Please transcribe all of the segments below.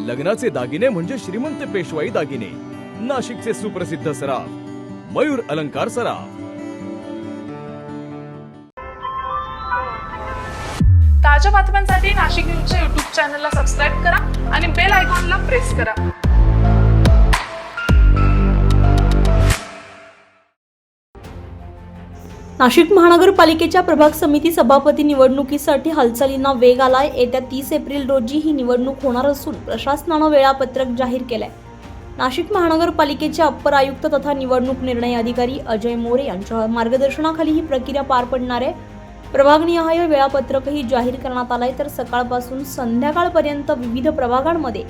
लग्नाचे दागिने म्हणजे श्रीमंत पेशवाई दागिने, नाशिकचे सुप्रसिद्ध सराफ मयूर अलंकार सराफ। ताज्या बातम्यांसाठी नाशिक न्यूजच्या YouTube चॅनलला सबस्क्राईब करा आणि बेल आयकॉनला प्रेस करा। नाशिक महानगरपालिकेच्या प्रभाग समिती सभापती निवडणुकीसाठी हालचालींना वेग आलाय। येत्या 30 एप्रिल रोजी ही निवडणूक होणार असून प्रशासनानं वेळापत्रक जाहीर केलंय। नाशिक महानगरपालिकेचे अप्पर आयुक्त तथा निवडणूक निर्णय अधिकारी अजय मोरे यांच्या मार्गदर्शनाखाली ही प्रक्रिया पार पडणार आहे। प्रभागनिहाय वेळापत्रकही जाहीर करण्यात आलंय, तर सकाळपासून संध्याकाळपर्यंत विविध प्रभागांमध्ये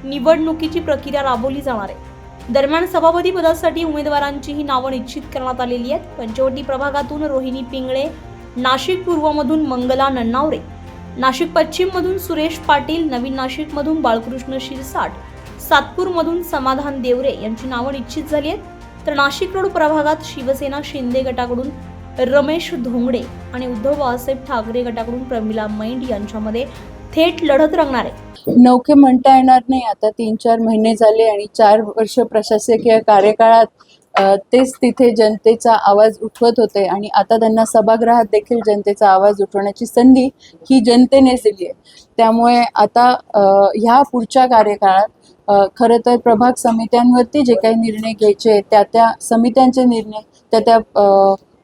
निवडणुकीची प्रक्रिया राबवली जाणार आहे। दरम्यान सभापती पदासाठी उमेदवारांचीही नावं निश्चित करण्यात आलेली आहेत। पंचवटी प्रभागातून रोहिणी पिंगळे, नाशिक पूर्वमधून मंगला नन्नावरे, नाशिक पश्चिममधून सुरेश पाटील, नवीन नाशिकमधून बाळकृष्ण शिरसाट, सातपूरमधून समाधान देवरे यांची नावं निश्चित झाली आहेत। तर नाशिक रोड प्रभागात शिवसेना शिंदे गटाकडून रमेश धोंगडे आणि उद्धव बाळासाहेब ठाकरे गटाकडून प्रमिला मैंड यांच्यामध्ये थेट लढत रंगणार आहे। नौके म्हणता येणार नाही, आता 3-4 महिने झाले आणि 4 वर्ष प्रशासकीय कार्यकाळात तेच तिथे जनतेचा आवाज उठवत होते आणि आता त्यांना सभागृहात देखील जनतेचा आवाज उठवण्याची संधी ही जनतेनेच दिली आहे। त्यामुळे आता ह्या पुढच्या कार्यकाळात खरं तर प्रभाग समित्यांवरती जे काही निर्णय घ्यायचे त्या समित्यांचे निर्णय त्या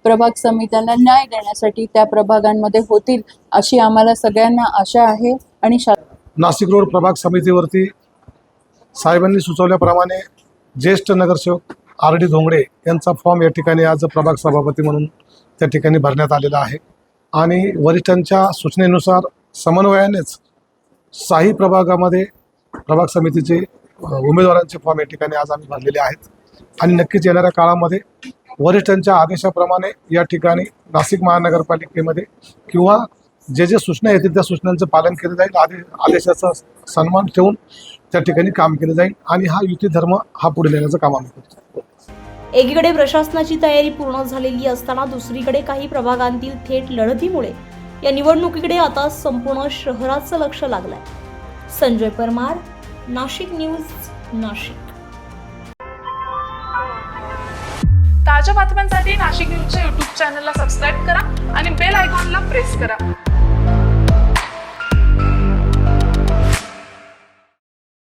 प्रभाग समित्यांना न्याय देण्यासाठी त्या प्रभागांमध्ये होतील अशी आम्हाला सगळ्यांना आशा आहे। आणि नाशिक रोड प्रभाग समितीवरती साहेबांनी सुचवल्याप्रमाणे ज्येष्ठ नगरसेवक RD धोंगडे यांचा फॉर्म या ठिकाणी आज प्रभाग सभापती म्हणून त्या ठिकाणी भरण्यात आलेला आहे आणि वरिष्ठांच्या सूचनेनुसार समन्वयानेच 6 प्रभागामध्ये प्रभाग समितीचे उमेदवारांचे फॉर्म या ठिकाणी आज आम्ही भरलेले आहेत आणि नक्कीच येणाऱ्या काळामध्ये वरिष्ठांच्या आदेशाप्रमाणे या ठिकाणी नाशिक महानगरपालिकेमध्ये किंवा जे सूचना येतील त्या सूचनांचं पालन केलं जाईल, आदेशाचा सन्मान ठेवून त्या ठिकाणी काम केलं जाईल आणि हा युती धर्म हा पुढे नेण्याचं काम आम्ही करतो। एकीकडे प्रशासनाची तयारी पूर्ण झालेली असताना दुसरीकडे काही प्रभागांतील थेट लढतीमुळे या निवडणुकीकडे आता संपूर्ण शहराचं लक्ष लागलंय। संजय परमार, नाशिक न्यूज, नाशिक। ताज्या बातम्यांसाठी नाशिक न्यूजच्या YouTube चॅनलला सबस्क्राईब करा आणि बेल आयकॉनला प्रेस करा।